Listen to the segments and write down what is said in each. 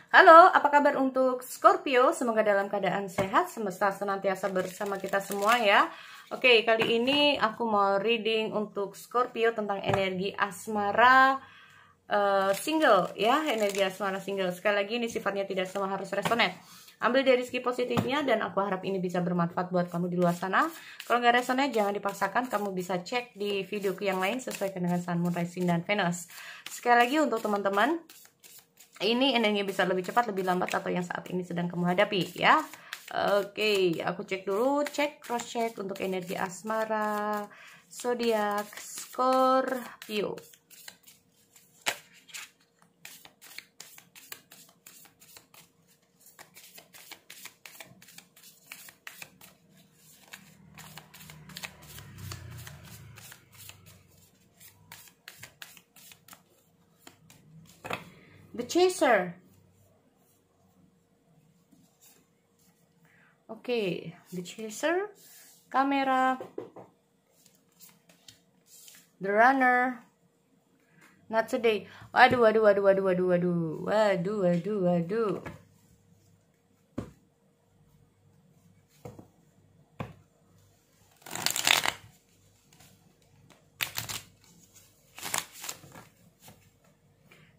Halo, apa kabar untuk Scorpio? Semoga dalam keadaan sehat, semesta senantiasa bersama kita semua ya. Oke, kali ini aku mau reading untuk Scorpio tentang energi asmara single ya, energi asmara single. Sekali lagi ini sifatnya tidak semua harus resonate. Ambil dari segi positifnya dan aku harap ini bisa bermanfaat buat kamu di luar sana. Kalau nggak resonate jangan dipaksakan, kamu bisa cek di videoku yang lain sesuaikan dengan Sun, Moon, Rising, dan Venus. Sekali lagi untuk teman-teman, ini energi bisa lebih cepat, lebih lambat, atau yang saat ini sedang kamu hadapi ya. Oke, aku cek dulu, cross check untuk energi asmara zodiak Scorpio. The Chaser. Oke, The Chaser, Kamera, The Runner, Not Today. Waduh.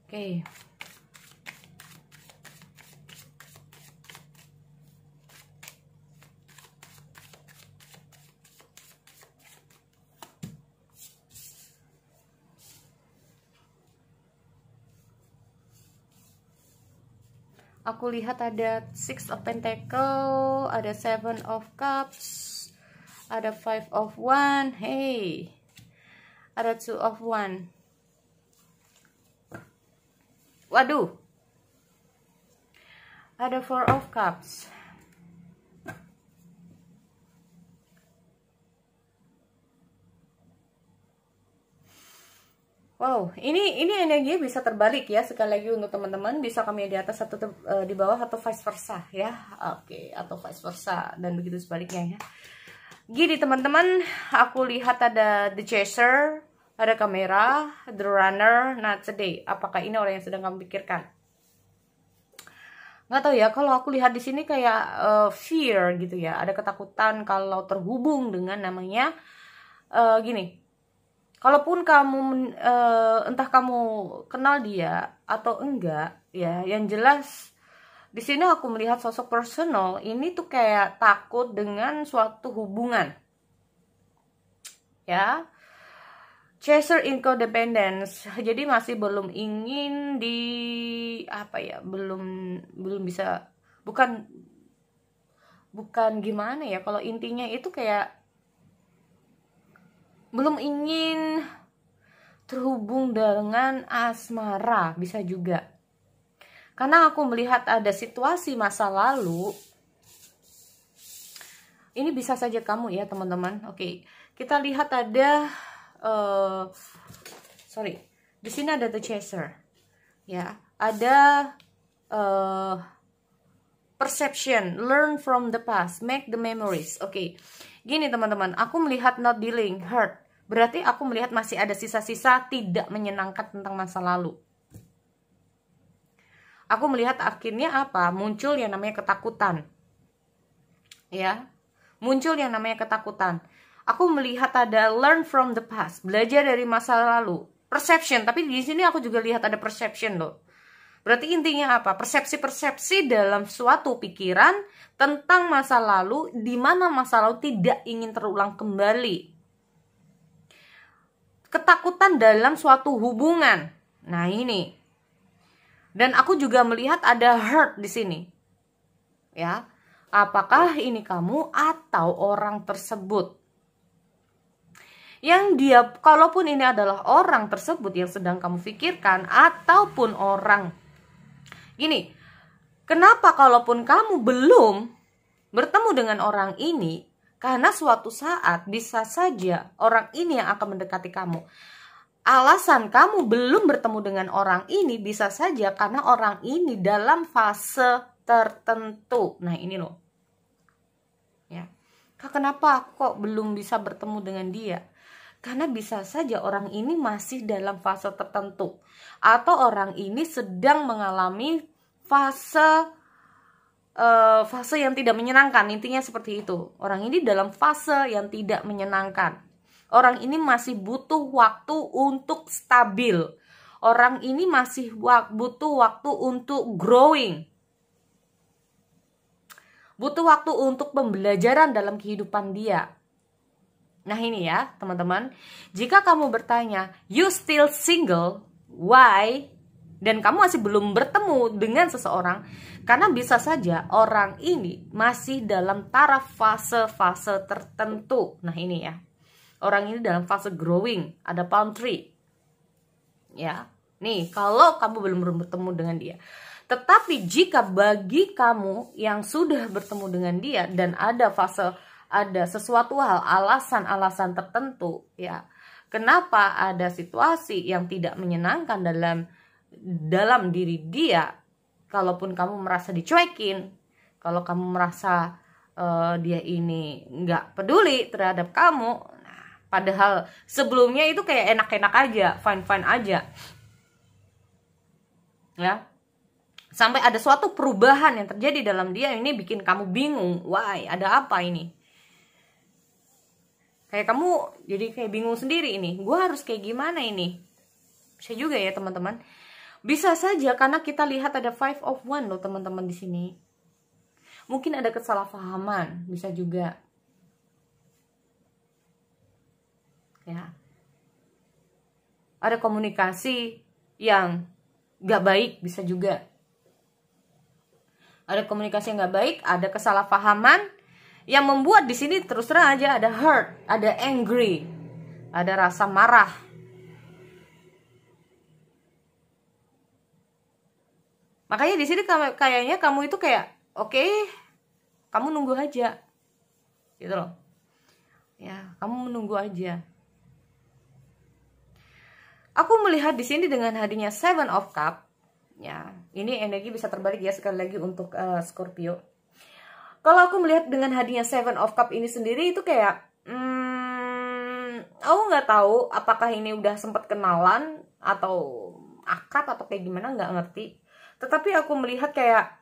Oke. Aku lihat ada Six of Pentacle, ada Seven of Cups, ada Five of Wands, hey, ada Two of Wands. Waduh, ada Four of Cups. Wow, ini energi bisa terbalik ya. Sekali lagi untuk teman-teman, bisa kami di atas atau di bawah atau vice versa ya. Oke, atau vice versa dan begitu sebaliknya ya. Gini teman-teman, aku lihat ada The Chaser, ada Kamera, The Runner, Not Today. Apakah ini orang yang sedang kamu pikirkan? Nggak tahu ya, kalau aku lihat di sini kayak fear gitu ya. Ada ketakutan kalau terhubung dengan namanya gini. Kalaupun kamu entah kamu kenal dia atau enggak ya, yang jelas di sini aku melihat sosok personal ini tuh kayak takut dengan suatu hubungan. Ya. Chaser in codependence. Jadi masih belum ingin di apa ya? Belum bisa, bukan gimana ya, kalau intinya itu kayak belum ingin terhubung dengan asmara, bisa juga. Karena aku melihat ada situasi masa lalu. Ini bisa saja kamu ya teman-teman. Oke, kita lihat ada di sini ada The Chaser. Ya, ada perception, learn from the past, make the memories. Oke. Gini teman-teman, aku melihat not dealing, hurt. Berarti aku melihat masih ada sisa-sisa tidak menyenangkan tentang masa lalu. Aku melihat akhirnya apa? Muncul yang namanya ketakutan. Ya. Muncul yang namanya ketakutan. Aku melihat ada learn from the past, belajar dari masa lalu. Perception, tapi di sini aku juga lihat ada perception loh. Berarti intinya apa? Persepsi-persepsi dalam suatu pikiran tentang masa lalu, di mana masa lalu tidak ingin terulang kembali. Ketakutan dalam suatu hubungan. Nah, ini. Dan aku juga melihat ada hurt di sini. Ya. Apakah ini kamu atau orang tersebut? Yang dia, kalaupun ini adalah orang tersebut yang sedang kamu pikirkan ataupun orang. Gini, kenapa kalaupun kamu belum bertemu dengan orang ini, karena suatu saat bisa saja orang ini yang akan mendekati kamu. Alasan kamu belum bertemu dengan orang ini bisa saja karena orang ini dalam fase tertentu. Nah ini loh. Ya. Kenapa kok belum bisa bertemu dengan dia? Karena bisa saja orang ini masih dalam fase tertentu. Atau orang ini sedang mengalami fase fase yang tidak menyenangkan. Intinya seperti itu. Orang ini dalam fase yang tidak menyenangkan. Orang ini masih butuh waktu untuk stabil. Orang ini masih butuh waktu untuk growing. Butuh waktu untuk pembelajaran dalam kehidupan dia. Nah ini ya teman-teman. Jika kamu bertanya, you still single, why? Dan kamu masih belum bertemu dengan seseorang, karena bisa saja orang ini masih dalam taraf fase-fase tertentu. Nah ini ya, orang ini dalam fase growing, ada palm tree. Ya, nih kalau kamu belum bertemu dengan dia. Tetapi jika bagi kamu yang sudah bertemu dengan dia dan ada sesuatu hal, alasan-alasan tertentu, ya, kenapa ada situasi yang tidak menyenangkan dalam diri dia, kalaupun kamu merasa dicuekin, kalau kamu merasa dia ini nggak peduli terhadap kamu, nah, padahal sebelumnya itu kayak enak-enak aja, fine-fine aja, ya, sampai ada suatu perubahan yang terjadi dalam dia, ini bikin kamu bingung, why, ada apa ini? Kayak kamu jadi kayak bingung sendiri ini, gue harus kayak gimana ini? Bisa juga ya teman-teman. Bisa saja karena kita lihat ada 5 of Wands loh teman-teman di sini. Mungkin ada kesalahpahaman, bisa juga. Ya. Ada komunikasi yang gak baik, bisa juga. Ada komunikasi yang gak baik, ada kesalahpahaman yang membuat di sini terus terang aja ada hurt, ada angry, ada rasa marah. Makanya di sini kayaknya kamu itu kayak oke, kamu nunggu aja, gitu loh. Ya, kamu menunggu aja. Aku melihat di sini dengan hadirnya 7 of Cup. Ya, ini energi bisa terbalik ya sekali lagi untuk Scorpio. Kalau aku melihat dengan hadirnya 7 of Cup ini sendiri itu kayak aku nggak tahu apakah ini udah sempat kenalan atau akrab atau kayak gimana, nggak ngerti. Tetapi aku melihat kayak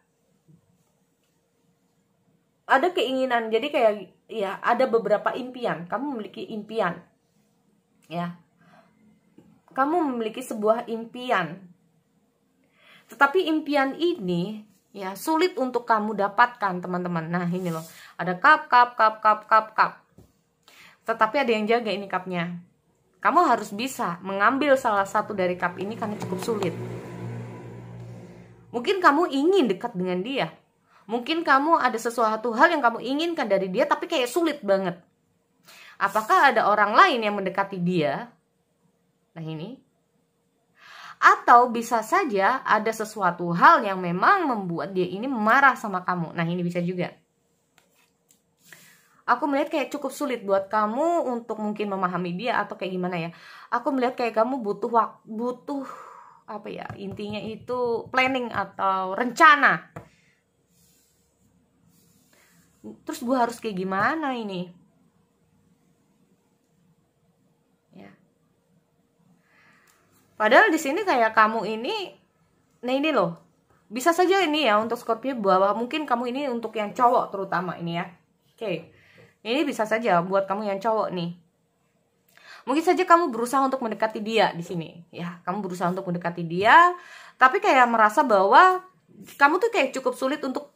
ada keinginan, jadi kayak ya ada beberapa impian. Kamu memiliki impian, ya. Kamu memiliki sebuah impian. Tetapi impian ini ya sulit untuk kamu dapatkan teman-teman. Nah ini loh, ada cup. Tetapi ada yang jaga ini cupnya. Kamu harus bisa mengambil salah satu dari cup ini karena cukup sulit. Mungkin kamu ingin dekat dengan dia. Mungkin kamu ada sesuatu hal yang kamu inginkan dari dia tapi kayak sulit banget. Apakah ada orang lain yang mendekati dia? Nah ini. Atau bisa saja ada sesuatu hal yang memang membuat dia ini marah sama kamu. Nah ini bisa juga. Aku melihat kayak cukup sulit buat kamu untuk mungkin memahami dia atau kayak gimana ya. Aku melihat kayak kamu butuh apa ya, intinya itu planning atau rencana. Terus gue harus kayak gimana ini? Ya. Padahal di sini kayak kamu ini, nah ini loh, bisa saja ini ya untuk Scorpio bahwa mungkin kamu ini untuk yang cowok terutama ini ya. Oke, ini bisa saja buat kamu yang cowok nih. Mungkin saja kamu berusaha untuk mendekati dia di sini, ya. Kamu berusaha untuk mendekati dia, tapi kayak merasa bahwa kamu tuh kayak cukup sulit untuk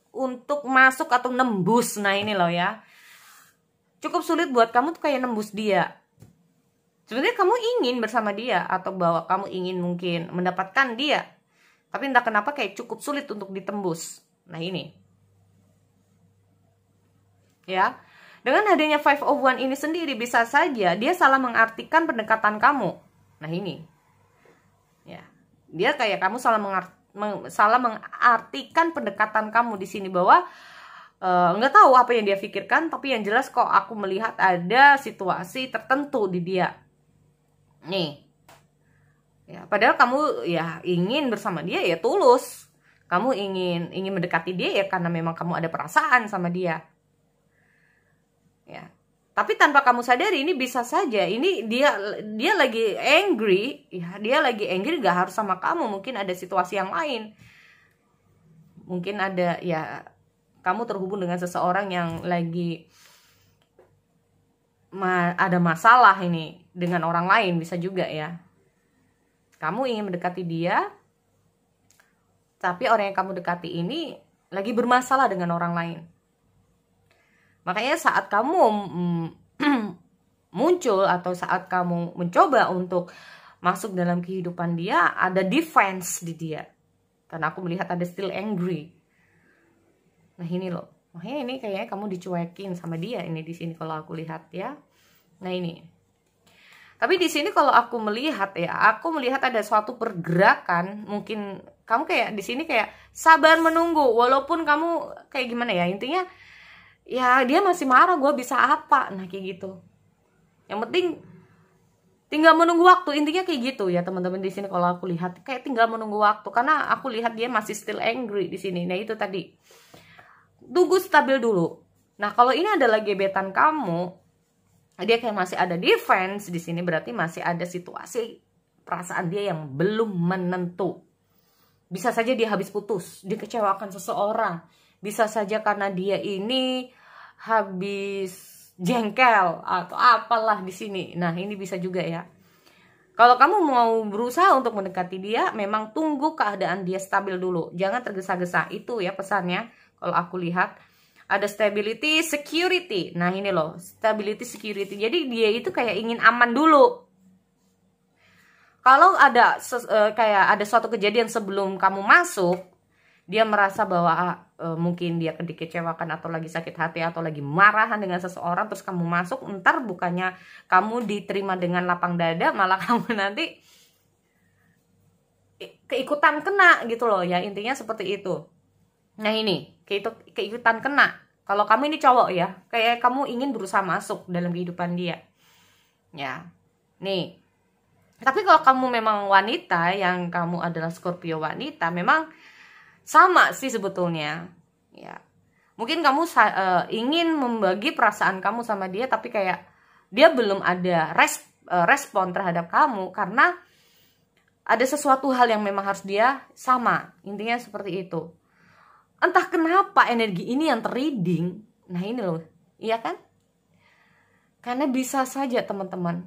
masuk atau nembus. Nah ini loh ya, cukup sulit buat kamu tuh kayak nembus dia. Sebenarnya kamu ingin bersama dia atau bahwa kamu ingin mungkin mendapatkan dia, tapi entah kenapa kayak cukup sulit untuk ditembus. Nah ini, ya. Dengan hadirnya 5 of Wands ini sendiri bisa saja dia salah mengartikan pendekatan kamu. Nah ini, ya, dia kayak kamu salah mengartikan pendekatan kamu di sini bahwa nggak tahu apa yang dia pikirkan, tapi yang jelas kok aku melihat ada situasi tertentu di dia. Nih, ya, padahal kamu ya ingin bersama dia ya tulus. Kamu ingin mendekati dia ya karena memang kamu ada perasaan sama dia. Ya. Tapi tanpa kamu sadari ini bisa saja ini dia lagi angry, ya, dia lagi angry gak harus sama kamu, mungkin ada situasi yang lain. mungkin ada ya, kamu terhubung dengan seseorang yang lagi ada masalah ini dengan orang lain, bisa juga ya. Kamu ingin mendekati dia, tapi orang yang kamu dekati ini lagi bermasalah dengan orang lain. Makanya saat kamu muncul atau saat kamu mencoba untuk masuk dalam kehidupan dia, ada defense di dia. Karena aku melihat ada still angry. Nah ini loh, makanya ini kayaknya kamu dicuekin sama dia ini di sini kalau aku lihat ya. Nah ini. Tapi di sini kalau aku melihat ya, aku melihat ada suatu pergerakan. Mungkin kamu kayak di sini kayak sabar menunggu, walaupun kamu kayak gimana ya, intinya ya dia masih marah, gue bisa apa? Nah kayak gitu. Yang penting tinggal menunggu waktu, intinya kayak gitu ya teman-teman di sini kalau aku lihat, kayak tinggal menunggu waktu karena aku lihat dia masih still angry di sini. Nah itu tadi, tunggu stabil dulu. Nah kalau ini adalah gebetan kamu, dia kayak masih ada defense di sini, berarti masih ada situasi perasaan dia yang belum menentu. Bisa saja dia habis putus, dikecewakan seseorang, bisa saja karena dia ini habis jengkel atau apalah di sini. Nah ini bisa juga ya. Kalau kamu mau berusaha untuk mendekati dia, memang tunggu keadaan dia stabil dulu, jangan tergesa-gesa. Itu ya pesannya. Kalau aku lihat ada stability, security. Nah ini loh, stability, security. Jadi dia itu kayak ingin aman dulu. Kalau ada kayak ada suatu kejadian sebelum kamu masuk, dia merasa bahwa mungkin dia dikecewakan atau lagi sakit hati atau lagi marahan dengan seseorang, terus kamu masuk, ntar bukannya kamu diterima dengan lapang dada, malah kamu nanti keikutan kena gitu loh ya, intinya seperti itu. Nah ini keikutan kena. Kalau kamu ini cowok ya, kayak kamu ingin berusaha masuk dalam kehidupan dia ya. Nih, tapi kalau kamu memang wanita, yang kamu adalah Scorpio wanita, memang sama sih sebetulnya ya. Mungkin kamu ingin membagi perasaan kamu sama dia, tapi kayak dia belum ada respon terhadap kamu karena ada sesuatu hal yang memang harus dia sama. Intinya seperti itu. Entah kenapa energi ini yang terreading. Nah ini loh, iya kan? Karena bisa saja teman-teman,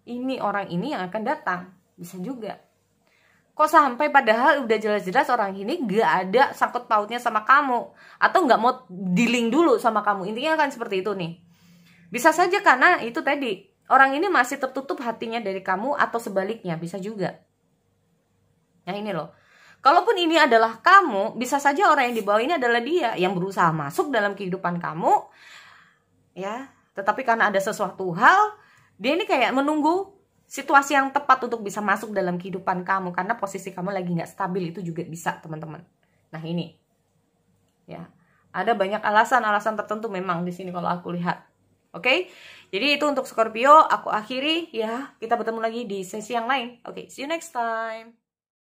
ini orang ini yang akan datang, bisa juga. Kok sampai padahal udah jelas-jelas orang ini gak ada sangkut pautnya sama kamu, atau gak mau dealing dulu sama kamu. Intinya kan seperti itu nih. Bisa saja karena itu tadi, orang ini masih tertutup hatinya dari kamu, atau sebaliknya, bisa juga. Nah ini loh, kalaupun ini adalah kamu, bisa saja orang yang di bawah ini adalah dia yang berusaha masuk dalam kehidupan kamu ya. Tetapi karena ada sesuatu hal, dia ini kayak menunggu situasi yang tepat untuk bisa masuk dalam kehidupan kamu, karena posisi kamu lagi nggak stabil. Itu juga bisa teman-teman. Nah ini ya, ada banyak alasan-alasan tertentu memang di sini kalau aku lihat. Oke, jadi itu untuk Scorpio. Aku akhiri ya, kita bertemu lagi di sesi yang lain. Oke, see you next time.